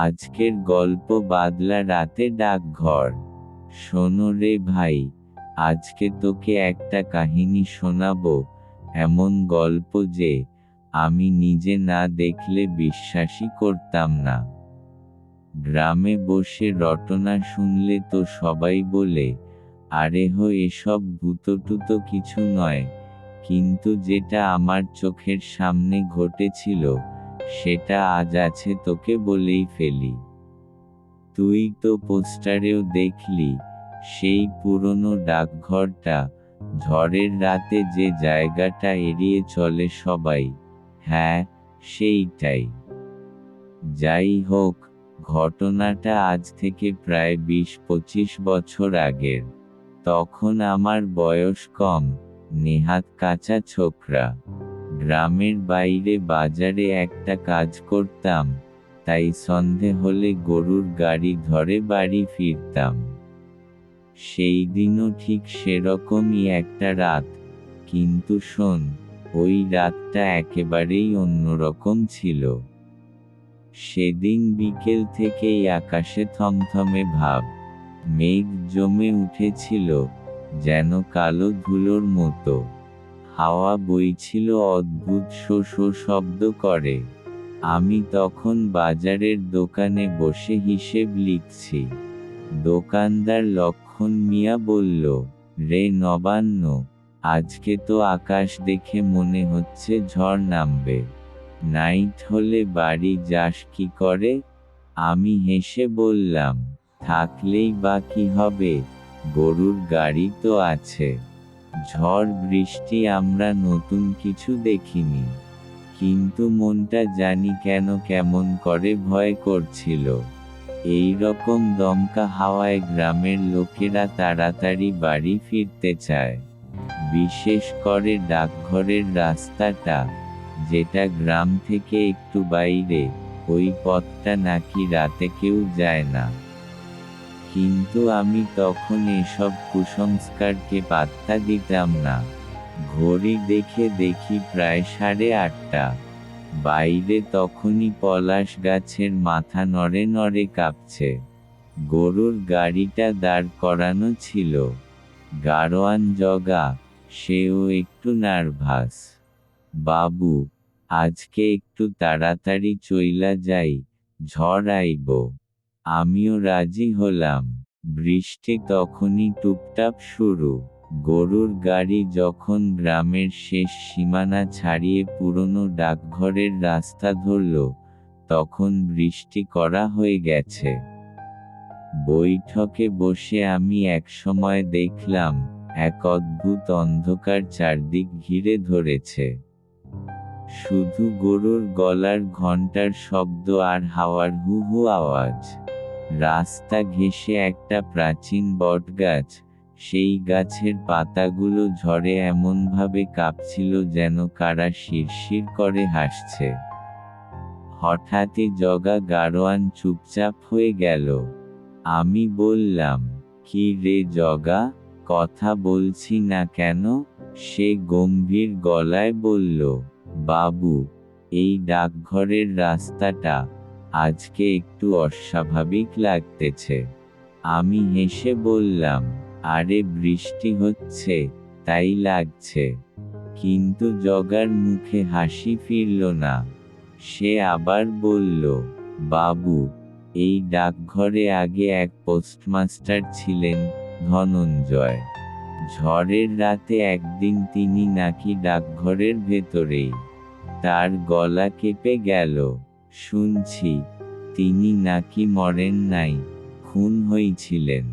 আজকের গল্প বাদলা রাতে ডাকঘর। শোনো রে ভাই, আজকে তোকে একটা কাহিনী শোনাবো, এমন গল্প যে আমি নিজে না দেখলে বিশ্বাসই করতাম না। গ্রামে বসে রটনা শুনলে তো সবাই বলে, আরে হো এসব ভূতটুত কিছু নয়, কিন্তু যেটা আমার চোখের সামনে ঘটেছিল সেটা আজ আছে তোকে বলেই ফেলি। তুই তো পোস্টারেও দেখলি, সেই পুরনো ডাকঘরটা, ঝড়ের রাতে যে জায়গাটা এড়িয়ে চলে সবাই। হ্যাঁ, সেইটাই। যাই হোক, ঘটনাটা আজ থেকে প্রায় ২০-২৫ বছর আগের। তখন আমার বয়স কম, নেহাত কাঁচা ছোকরা। গ্রামের বাইরে বাজারে একটা কাজ করতাম, তাই সন্ধে হলে গরুর গাড়ি ধরে বাড়ি ফিরতাম। সেই দিনও ঠিক সেরকমই একটা রাত, কিন্তু শোন, ওই রাতটা একেবারেই অন্যরকম ছিল। সেদিন বিকেল থেকেই আকাশে থমথমে ভাব, মেঘ জমে উঠেছিল, যেন কালো ধুলোর মতো। হাওয়া বইছিল অদ্ভুত শো শো শব্দ করে। আমি তখন বাজারের দোকানে বসে হিসেব লিখছি। দোকানদার লক্ষণ মিয়া বলল, রে নবান্ন, আজকে তো আকাশ দেখে মনে হচ্ছে ঝড় নামবে। নাইট হলে বাড়ি যাস কি করে? আমি হেসে বললাম, থাকলেই বা কি হবে, গরুর গাড়ি তো আছে। ঝড় বৃষ্টি আমরা নতুন কিছু দেখিনি, কিন্তু মনটা জানি কেন কেমন করে ভয় করছিল। এই রকম দমকা হাওয়ায় গ্রামের লোকেরা তাড়াতাড়ি বাড়ি ফিরতে চায়, বিশেষ করে ডাকঘরের রাস্তাটা, যেটা গ্রাম থেকে একটু বাইরে, ওই পথটা নাকি রাতে কেউ যায় না। কিন্তু আমি তখন এসব কুসংস্কারকে পাত্তা দিতাম না। ঘড়ি দেখে দেখি প্রায় 8:30। বাইরে তখনই পলাশ গাছের মাথা নড়ে নড়ে কাঁপছে। গরুর গাড়িটা দাঁড় করানো ছিল। গাড়োয়ান জগা, সেও একটু নার্ভাস। বাবু, আজকে একটু তাড়াতাড়ি চইলা যাই, ঝড় আইব। আমিও রাজি হলাম। বৃষ্টি তখনই টুপটাপ শুরু। গরুর গাড়ি যখন গ্রামের শেষ সীমানা ছাড়িয়ে পুরনো ডাকঘরের রাস্তা ধরল, তখন বৃষ্টি করা হয়ে গেছে। বৈঠকে বসে আমি একসময় দেখলাম, এক অদ্ভুত অন্ধকার চারদিক ঘিরে ধরেছে। শুধু গরুর গলার ঘণ্টার শব্দ আর হাওয়ার হু হু আওয়াজ। রাস্তা ঘেঁষে একটা প্রাচীন বটগাছ, সেই গাছের পাতাগুলো ঝড়ে এমনভাবে কাঁপছিল যেন কারা শিরশির করে হাসছে। হঠাৎই জগা গাড়োয়ান চুপচাপ হয়ে গেল। আমি বললাম, কি রে জগা, কথা বলছি না কেন? সে গম্ভীর গলায় বলল, বাবু, এই ডাকঘরের রাস্তাটা আজকে একটু অস্বাভাবিক লাগতেছে। আমি হেসে বললাম, আরে বৃষ্টি হচ্ছে, তাই লাগছে। কিন্তু জগার মুখে হাসি ফিরল না। সে আবার বলল, বাবু, এই ডাকঘরে আগে এক পোস্টমাস্টার ছিলেন, ধনঞ্জয়। ঝড়ের রাতে একদিন তিনি নাকি ডাকঘরের ভেতরেই। তার গলা কেঁপে গেল। শুনছি তিনি নাকি মরেন নাই, খুন হয়েছিলেন।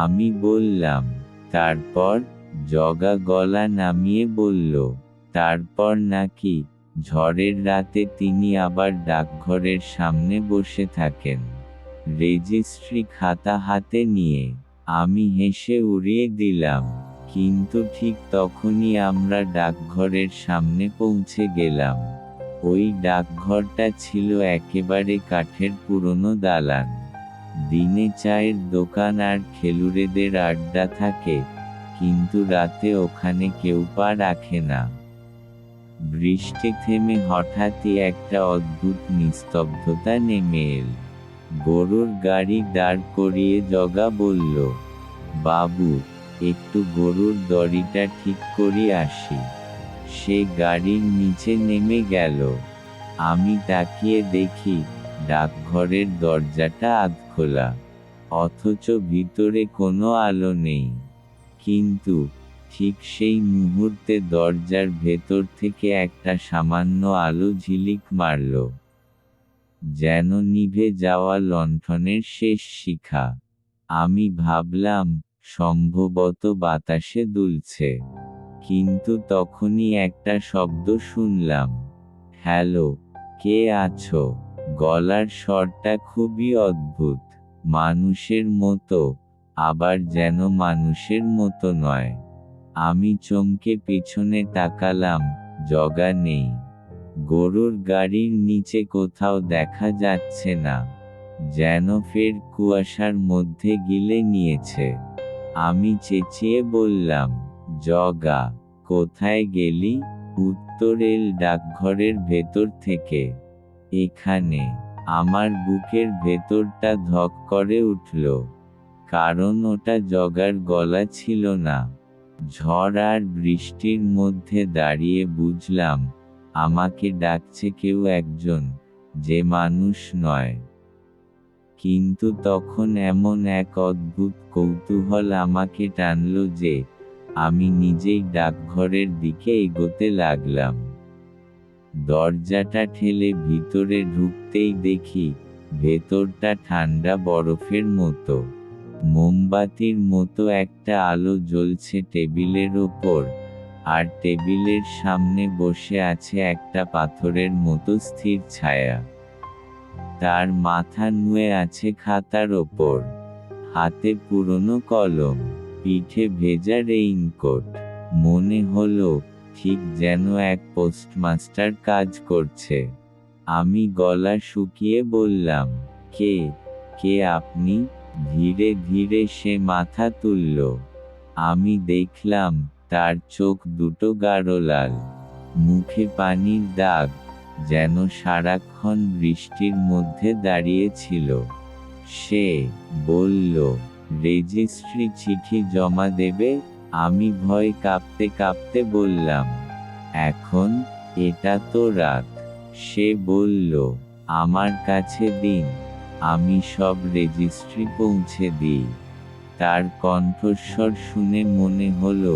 আমি বললাম, তারপর? জগা গলা নামিয়ে বলল, তারপর নাকি ঝড়ের রাতে তিনি আবার ডাকঘরের সামনে বসে থাকেন, রেজিস্ট্রি খাতা হাতে নিয়ে। আমি হেসে উড়িয়ে দিলাম। কিন্তু ঠিক তখনই আমরা ডাকঘরের সামনে পৌঁছে গেলাম। ওই ডাকঘরটা ছিল একেবারে কাঠের পুরনো দালান। দিনে চায়ের দোকান আর খেলুড়েদের আড্ডা থাকে, কিন্তু রাতে ওখানে কেউ পা রাখে না। বৃষ্টি থেমে হঠাৎই একটা অদ্ভুত নিস্তব্ধতা নেমে এল। গরুর গাড়ি দাঁড় করিয়ে জগা বলল, বাবু, একটু গরুর দড়িটা ঠিক করি আসি। সে গাড়ির নিচে নেমে গেল। আমি তাকিয়ে দেখি ডাকঘরের দরজাটা আধখোলা, অথচ ভিতরে কোনো আলো নেই। কিন্তু ঠিক সেই মুহূর্তে দরজার ভেতর থেকে একটা সামান্য আলো ঝিলিক মারল, যেন নিভে যাওয়া লণ্ঠনের শেষ শিখা। আমি ভাবলাম, সম্ভবত বাতাসে দুলছে। কিন্তু তখনই একটা শব্দ শুনলাম, হ্যালো, কে আছো? গলার স্বরটা খুবই অদ্ভুত, মানুষের মতো, আবার যেন মানুষের মতো নয়। আমি চমকে পিছনে তাকালাম, জগা নেই। গরুর গাড়ির নিচে কোথাও দেখা যাচ্ছে না, যেন ফের কুয়াশার মধ্যে গিলে নিয়েছে। আমি চেঁচিয়ে বললাম, জগা, কোথায় গেলি? উত্তর এল ডাকঘরের ভেতর থেকে, এখানে। আমার বুকের ভেতরটা ধক করে উঠল, কারণ ওটা জগার গলা ছিল না। ঝড় আর বৃষ্টির মধ্যে দাঁড়িয়ে বুঝলাম, আমাকে ডাকছে কেউ একজন, যে মানুষ নয়। কিন্তু তখন এমন এক অদ্ভুত কৌতূহল আমাকে টানল যে আমি নিজেই ডাকঘরের দিকে এগোতে লাগলাম। দরজাটা ঠেলে ভিতরে ঢুকতেই দেখি ভেতরটা ঠান্ডা বরফের মতো। মোমবাতির মতো একটা আলো জ্বলছে টেবিলের ওপর, আর টেবিলের সামনে বসে আছে একটা পাথরের মতো স্থির ছায়া। তার মাথা নুয়ে আছে খাতার ওপর, হাতে পুরনো কলম, পিঠে ভেজা রেইনকোট। মনে হলো ঠিক যেন এক পোস্টমাস্টার কাজ করছে। আমি গলা শুকিয়ে বললাম, কে কে আপনি? ধীরে ধীরে সে মাথা তুলল। আমি দেখলাম তার চোখ দুটো গাঢ় লাল, মুখে পানির দাগ, যেন সারাক্ষণ বৃষ্টির মধ্যে দাঁড়িয়ে ছিল। সে বলল, রেজিস্ট্রি চিঠি জমা দেবে? আমি ভয় কাঁপতে কাঁপতে বললাম, এখন? এটা তো রাত। সে বলল, আমার কাছে দিন, আমি সব রেজিস্ট্রি পৌঁছে দিই। তার কণ্ঠস্বর শুনে মনে হলো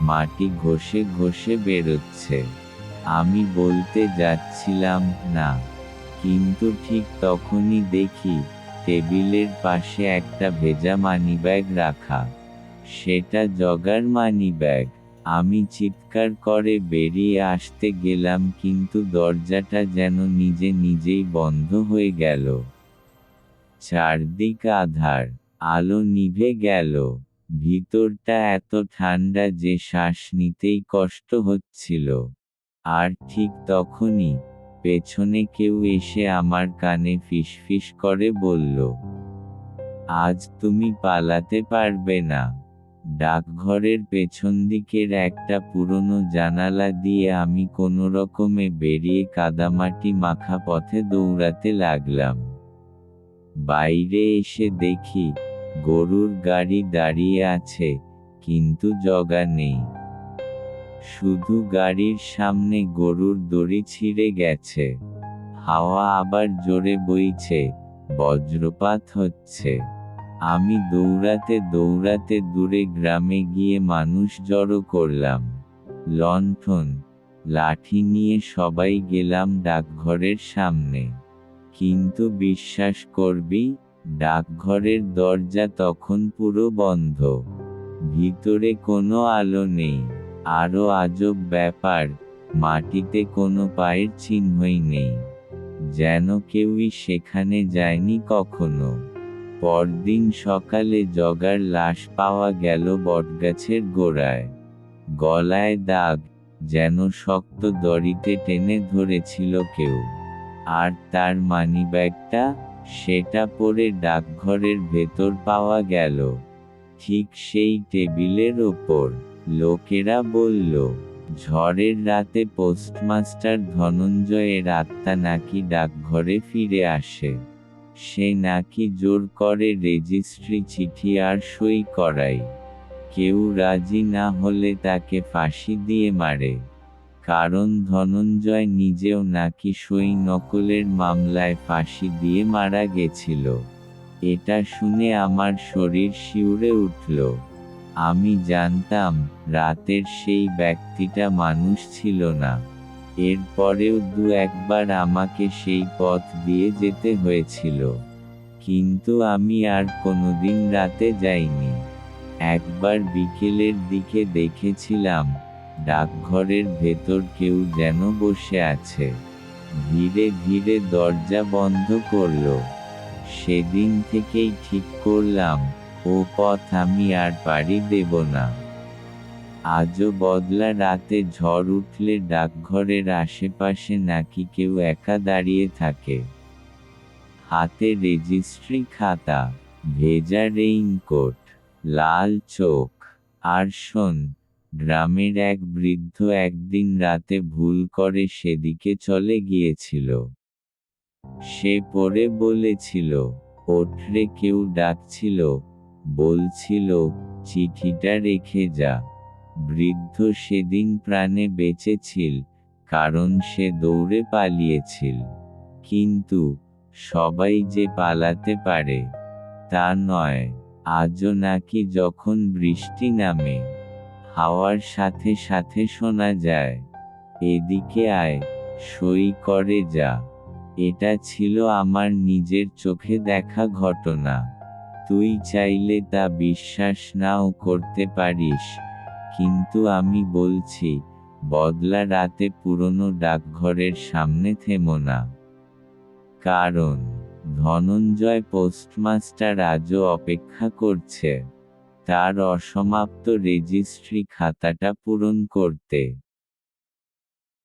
মাটি ঘষে ঘষে বেরোচ্ছে। আমি বলতে যাচ্ছিলাম না, কিন্তু ঠিক তখনই দেখি টেবিলের পাশে একটা ভেজা মানিব্যাগ রাখা। সেটা জগার মানিব্যাগ। আমি চিৎকার করে বেরিয়ে আসতে গেলাম, কিন্তু দরজাটা যেন নিজে নিজেই বন্ধ হয়ে গেল। চারদিক আঁধার, আলো নিভে গেল। ভিতরটা এত ঠান্ডা যে শ্বাস নিতেই কষ্ট হচ্ছিল। আর ঠিক তখনই পেছনে কেউ এসে আমার কানে ফিসফিস করে বলল, আজ তুমি পালাতে পারবে না। ডাকঘরের পেছন দিকের একটা পুরনো জানালা দিয়ে আমি কোনোরকমে বেরিয়ে কাদামাটি মাখা পথে দৌড়াতে লাগলাম। বাইরে এসে দেখি গরুর গাড়ি দাঁড়িয়ে আছে, কিন্তু জগা নেই। শুধু গাড়ির সামনে গরুর দড়ি ছিঁড়ে গেছে। হাওয়া আবার জোরে বইছে, বজ্রপাত হচ্ছে। আমি দৌড়াতে দৌড়াতে দূরে গ্রামে গিয়ে মানুষ জড়ো করলাম। লণ্ঠন, লাঠি নিয়ে সবাই গেলাম ডাকঘরের সামনে। কিন্তু বিশ্বাস করবি, ডাকঘরের দরজা তখন পুরো বন্ধ। ভিতরে কোনো আলো নেই। আরও আজব ব্যাপার, মাটিতে কোনো পায়ের চিহ্নই নেই, যেন কেউই সেখানে যায়নি কখনো। পরদিন সকালে জগার লাশ পাওয়া গেল বটগাছের গোড়ায়। গলায় দাগ, যেন শক্ত দড়িতে টেনে ধরেছিল কেউ। আর তার মানিব্যাগটা, সেটা পড়ে ডাকঘরের ভেতর পাওয়া গেল, ঠিক সেই টেবিলের ওপর। লোকেরা বলল, ঝড়ের রাতে পোস্টমাস্টার ধনঞ্জয়ের আত্মা নাকি ডাকঘরে ফিরে আসে। সে নাকি জোর করে রেজিস্ট্রি চিঠি আর সই করায়। কেউ রাজি না হলে তাকে ফাঁসি দিয়ে মারে। কারণ ধনঞ্জয় নিজেও নাকি সই নকলের মামলায় ফাঁসি দিয়ে মারা গেছিল। এটা শুনে আমার শরীর শিউরে উঠল। আমি জানতাম রাতের সেই ব্যক্তিটা মানুষ ছিল না। এরপরেও একবার আমাকে সেই পথ দিয়ে যেতে হয়েছিল। কিন্তু আমি আর কোনোদিন রাতে যাইনি। একবার বিকেলের দিকে দেখেছিলাম ডাকঘরের ভেতর কেউ যেন বসে আছে। ধীরে ধীরে দরজা বন্ধ করল। সেদিন থেকেই ঠিক করলাম ও পথ আমি আর পাড়ি দেব না। আজও বদলা রাতে ঝড় উঠলে ডাকঘরের আশেপাশে নাকি কেউ একা দাঁড়িয়ে থাকে। হাতে রেজিস্ট্রি খাতা, ভেজা রেইনকোট, লাল চোখ। আর শোন, গ্রামের এক বৃদ্ধ একদিন রাতে ভুল করে সেদিকে চলে গিয়েছিল। সে পড়ে বলেছিল, ওঠরে কেউ ডাকছিল, বলছিল, চিঠিটা রেখে যা। বৃদ্ধ সেদিন প্রাণে বেঁচেছিল, কারণ সে দৌড়ে পালিয়েছিল। কিন্তু সবাই যে পালাতে পারে তা নয়। আজও নাকি যখন বৃষ্টি নামে, হাওয়ার সাথে সাথে শোনা যায়, এদিকে আয়, সই করে যা। এটা ছিল আমার নিজের চোখে দেখা ঘটনা। তুই চাইলে তা বিশ্বাস নাও করতে পারিস, কিন্তু আমি বলছি, বদলা রাতে পুরনো ডাকঘরের সামনে থেমো না। কারণ ধনঞ্জয় পোস্টমাস্টার আজও অপেক্ষা করছে তার অসমাপ্ত রেজিস্ট্রি খাতাটা পূরণ করতে।